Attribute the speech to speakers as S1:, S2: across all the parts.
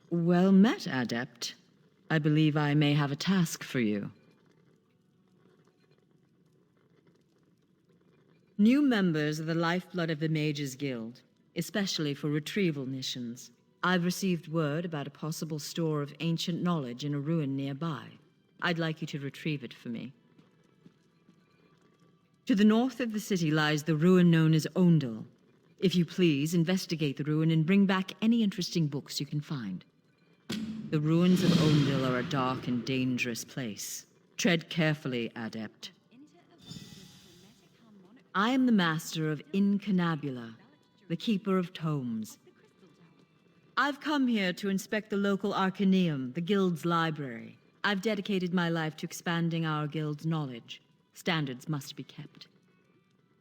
S1: Well met, Adept. I believe I may have a task for you. New members are the lifeblood of the Mages Guild, especially for retrieval missions. I've received word about a possible store of ancient knowledge in a ruin nearby. I'd like you to retrieve it for me. To the north of the city lies the ruin known as Ondel. If you please, investigate the ruin and bring back any interesting books you can find. The ruins of Ondel are a dark and dangerous place. Tread carefully, Adept. I am the master of Incunabula, the keeper of tomes. I've come here to inspect the local Arcaneum, the guild's library. I've dedicated my life to expanding our guild's knowledge. Standards must be kept.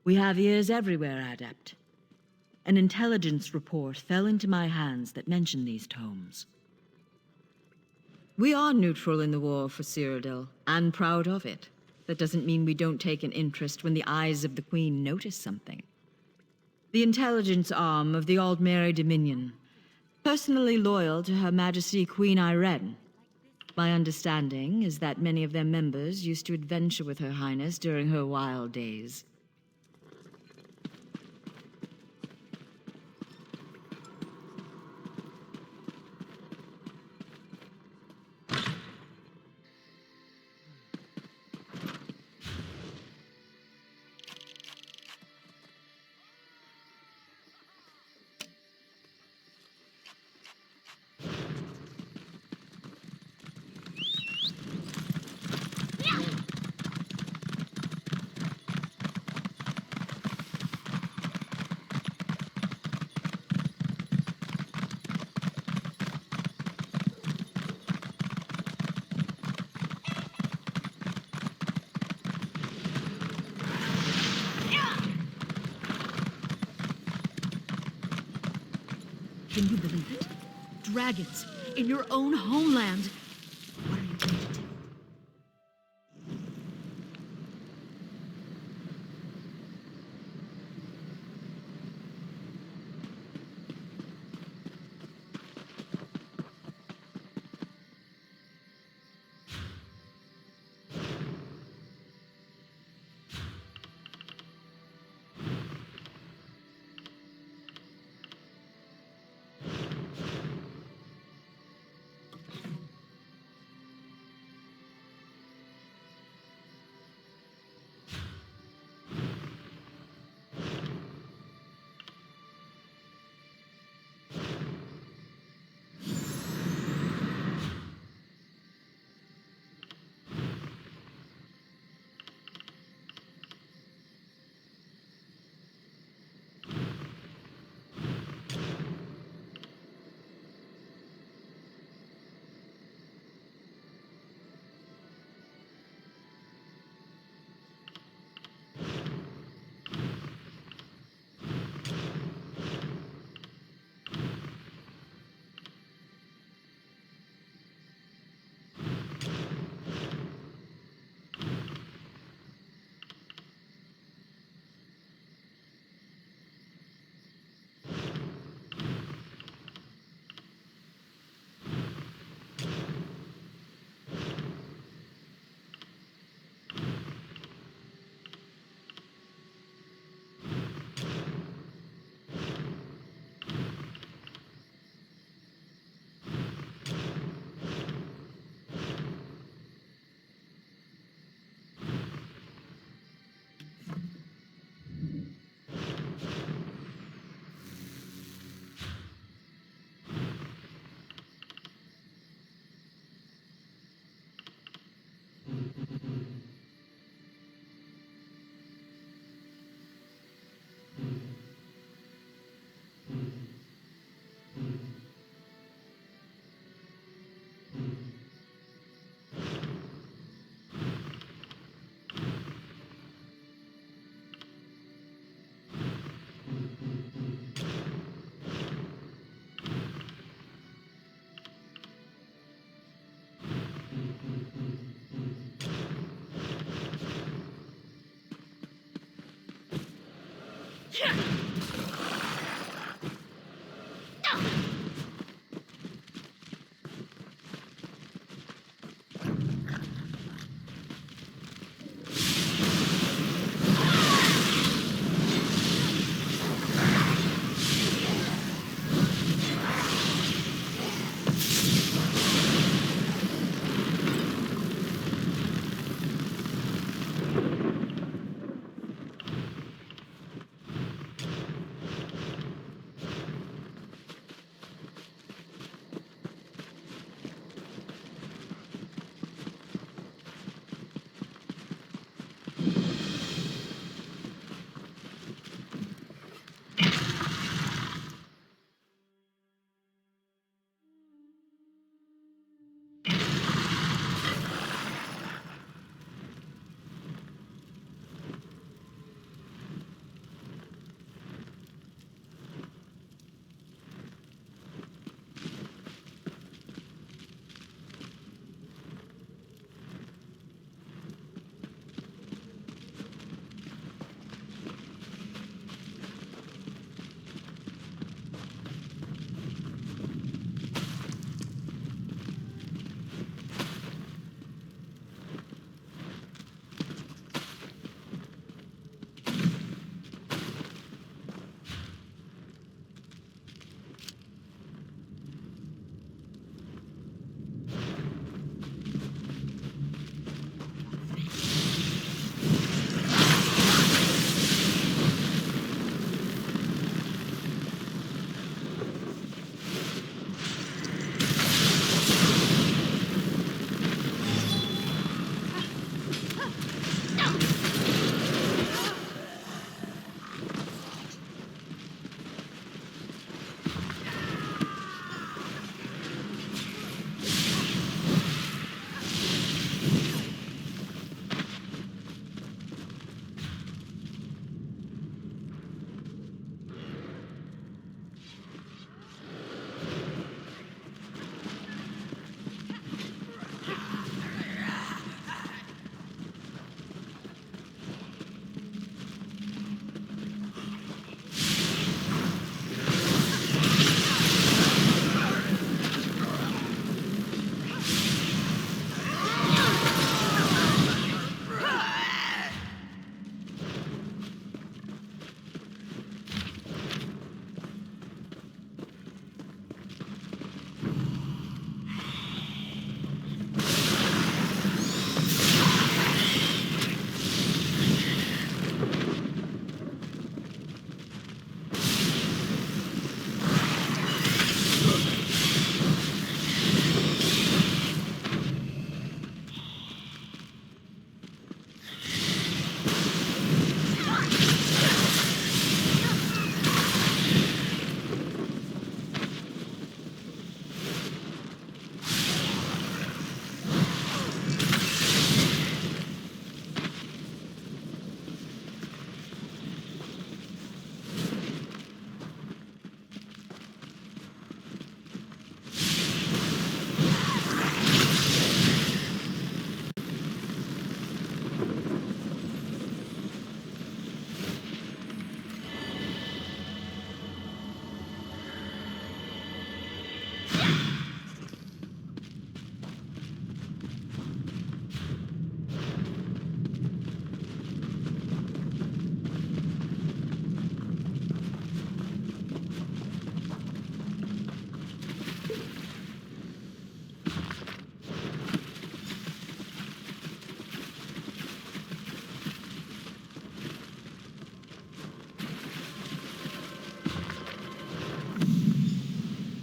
S1: We have ears everywhere, Adept. An intelligence report fell into my hands that mentioned these tomes. We are neutral in the war for Cyrodiil, and proud of it. That doesn't mean we don't take an interest when the eyes of the Queen notice something. The intelligence arm of the Aldmeri Dominion, personally loyal to Her Majesty Queen Irene. My understanding is that many of their members used to adventure with Her Highness during her wild days.
S2: Can you believe it? Dragons in your own homeland. What are you going to do?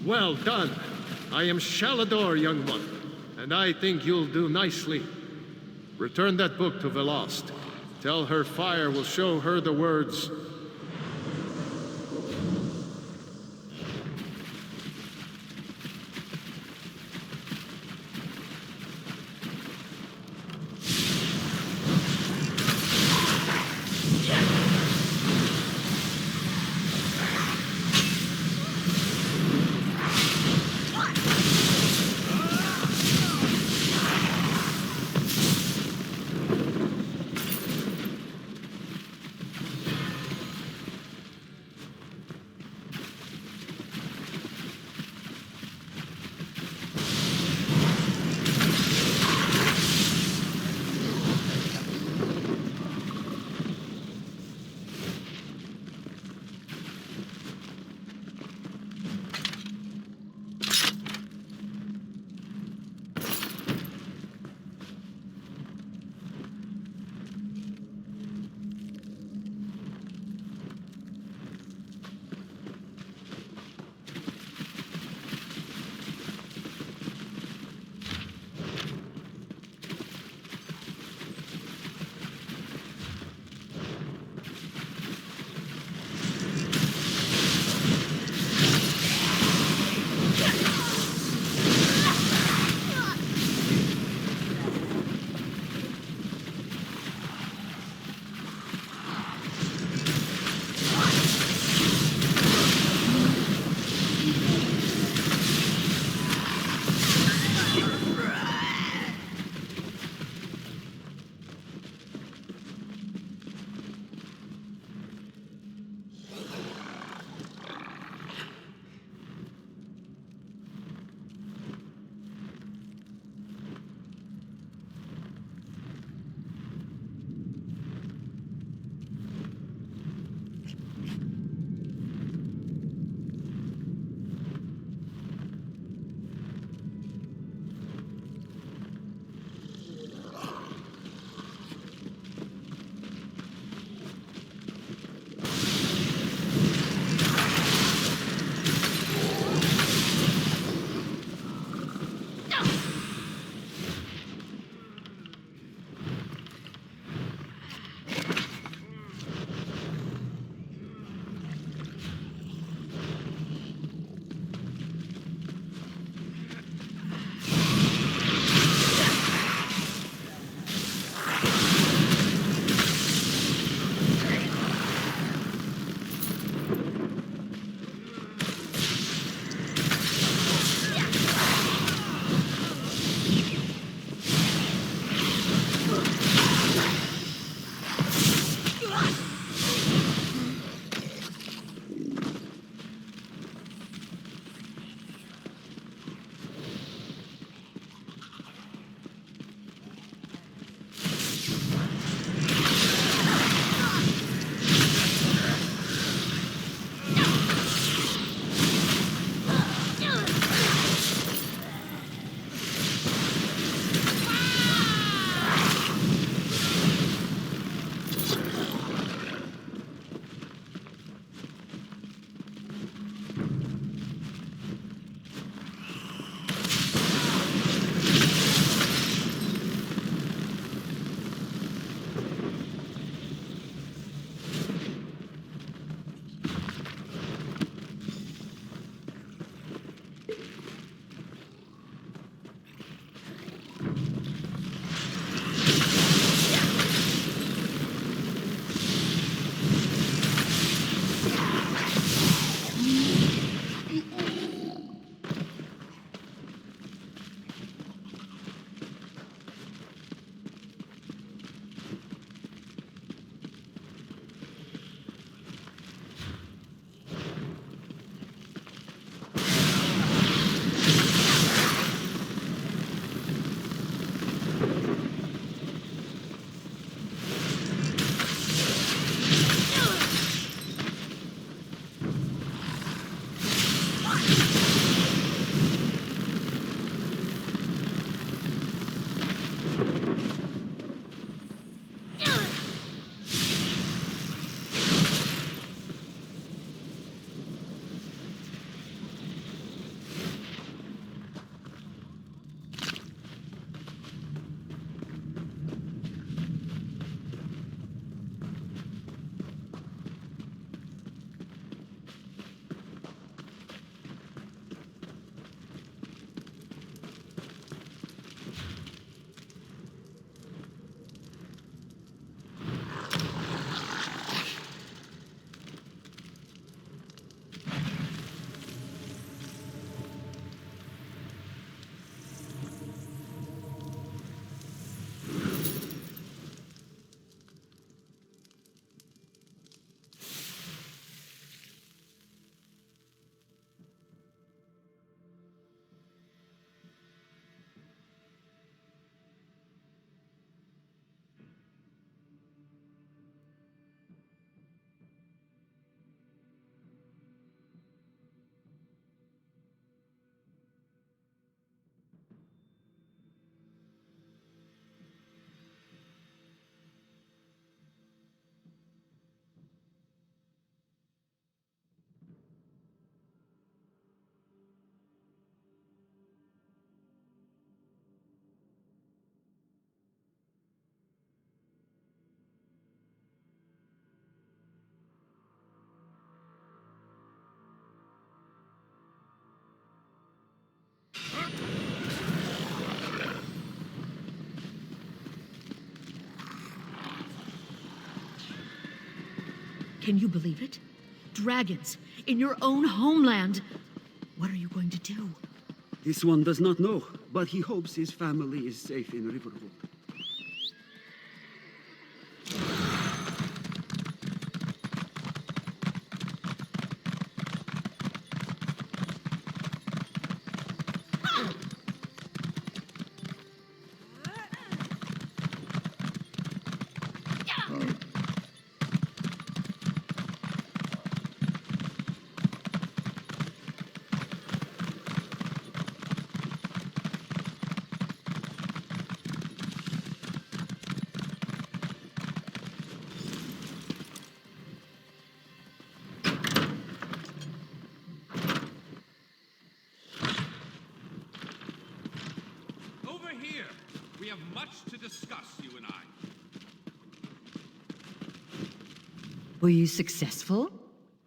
S3: Well done. I am Shalador, young one, and I think you'll do nicely. Return that book to Velost. Tell her fire will show her the words.
S2: Can you believe it? Dragons in your own homeland. What are you going to do?
S4: This one does not know, but he hopes his family is safe in Riverwood.
S5: We have much to discuss, you and I.
S1: Were you successful?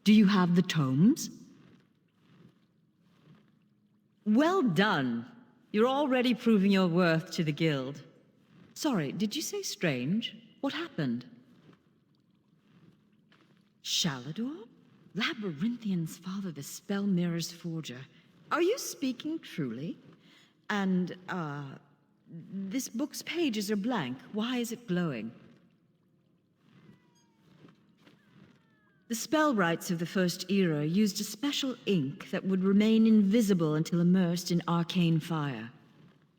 S1: Do you have the tomes? Well done. You're already proving your worth to the guild. Sorry, did you say strange? What happened? Sheogorath? Labyrinthian's father, the Spell Mirror's forger. Are you speaking truly? And, this book's pages are blank. Why is it glowing? The spellwrights of the First Era used a special ink that would remain invisible until immersed in arcane fire.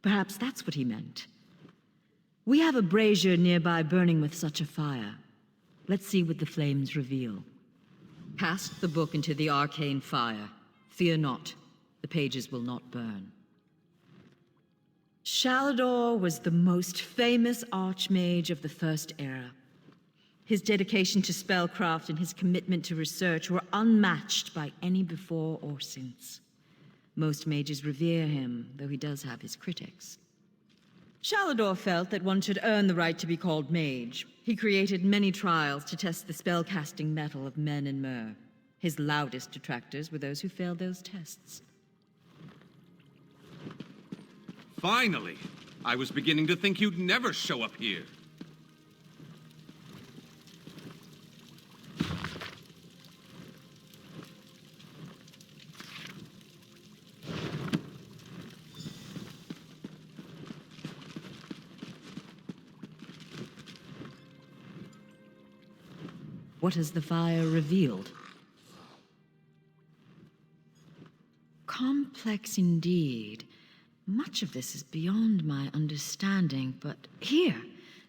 S1: Perhaps that's what he meant. We have a brazier nearby burning with such a fire. Let's see what the flames reveal. Cast the book into the arcane fire. Fear not, the pages will not burn. Sheogorath was the most famous archmage of the First Era. His dedication to spellcraft and his commitment to research were unmatched by any before or since. Most mages revere him, though he does have his critics. Sheogorath felt that one should earn the right to be called mage. He created many trials to test the spellcasting mettle of men and mer. His loudest detractors were those who failed those tests.
S5: Finally! I was beginning to think you'd never show up here.
S1: What has the fire revealed? Complex indeed. Much of this is beyond my understanding, but here,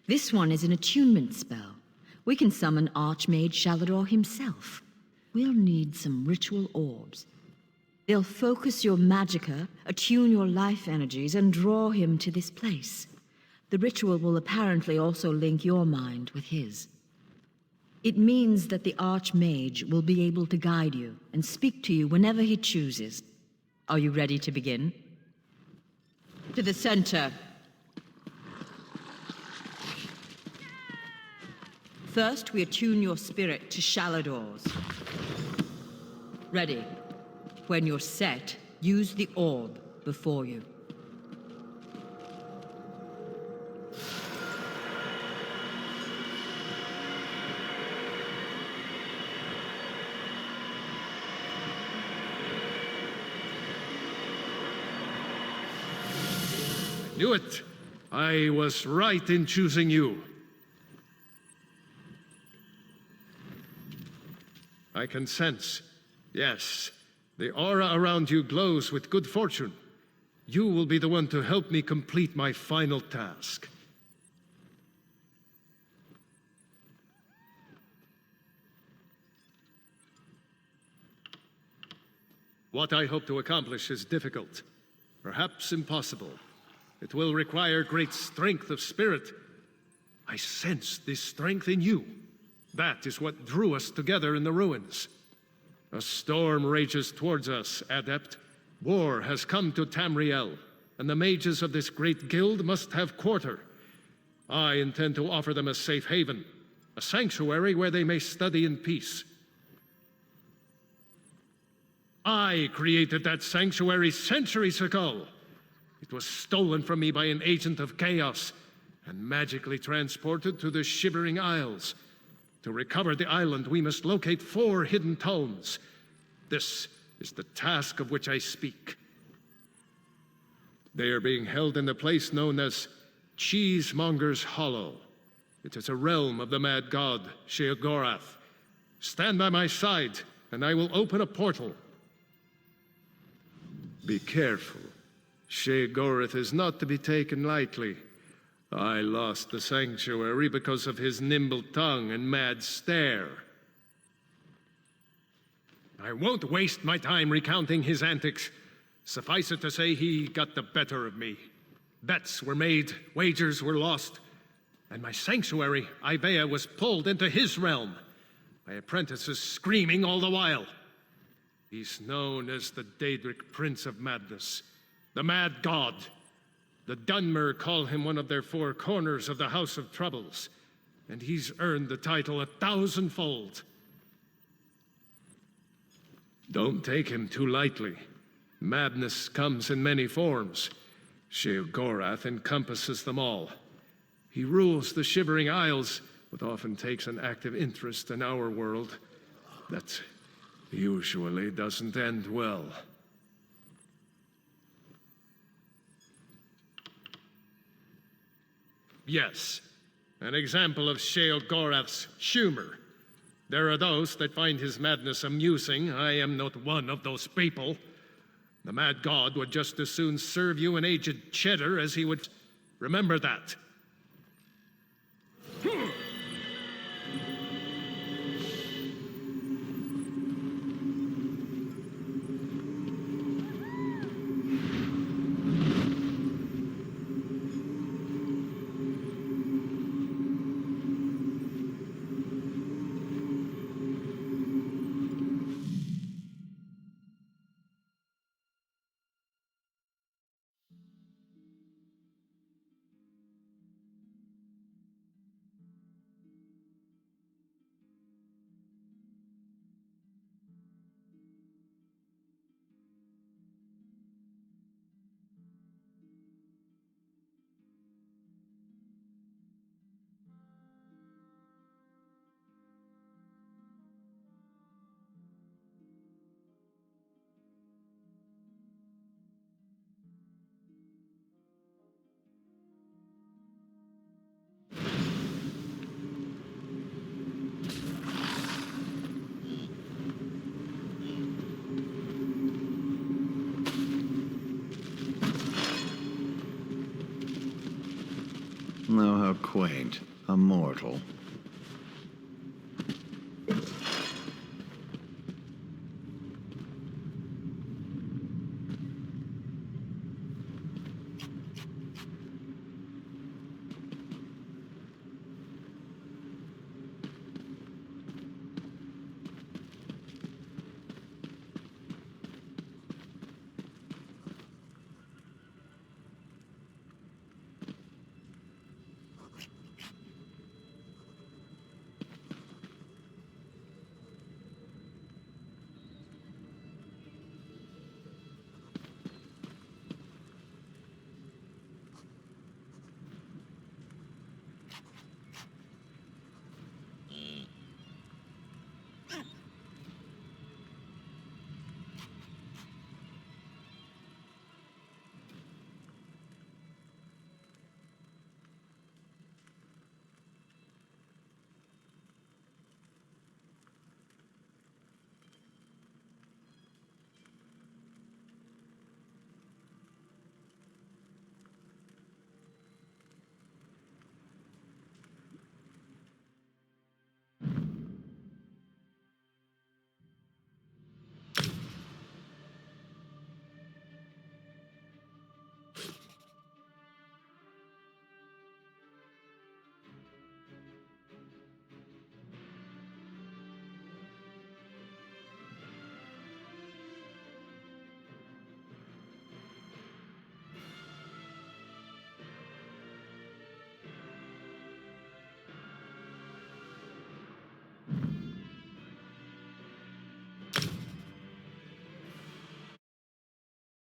S1: this one is an attunement spell. We can summon Archmage Sheogorath himself. We'll need some ritual orbs. They'll focus your magicka, attune your life energies, and draw him to this place. The ritual will apparently also link your mind with his. It means that the Archmage will be able to guide you and speak to you whenever he chooses. Are you ready to begin? To the center. First, we attune your spirit to Sheogorath's. Ready. When you're set, use the orb before you.
S3: Knew it. I was right in choosing you. I can sense. Yes, the aura around you glows with good fortune. You will be the one to help me complete my final task. What I hope to accomplish is difficult, perhaps impossible. It will require great strength of spirit. I sense this strength in you. That is what drew us together in the ruins. A storm rages towards us, Adept. War has come to Tamriel, and the mages of this great guild must have quarter. I intend to offer them a safe haven, a sanctuary where they may study in peace. I created that sanctuary centuries ago. It was stolen from me by an agent of chaos and magically transported to the Shivering Isles. To recover the island, we must locate 4 hidden tomes. This is the task of which I speak. They are being held in the place known as Cheesemonger's Hollow. It is a realm of the mad god, Sheogorath. Stand by my side, and I will open a portal. Be careful. Sheogorath is not to be taken lightly. I lost the sanctuary because of his nimble tongue and mad stare. I won't waste my time recounting his antics. Suffice it to say, he got the better of me. Bets were made, wagers were lost, and my sanctuary, Ivea, was pulled into his realm. My apprentices screaming all the while. He's known as the Daedric Prince of Madness, the Mad God. The Dunmer call him one of their 4 corners of the House of Troubles, and he's earned the title 1,000-fold. Don't take him too lightly. Madness comes in many forms. Sheogorath encompasses them all. He rules the Shivering Isles, but often takes an active interest in our world. That usually doesn't end well. Yes, an example of Sheogorath's humor. There are those that find his madness amusing. I am not one of those people. The mad god would just as soon serve you an aged cheddar as he would... Remember that.
S6: Oh, how quaint. A mortal.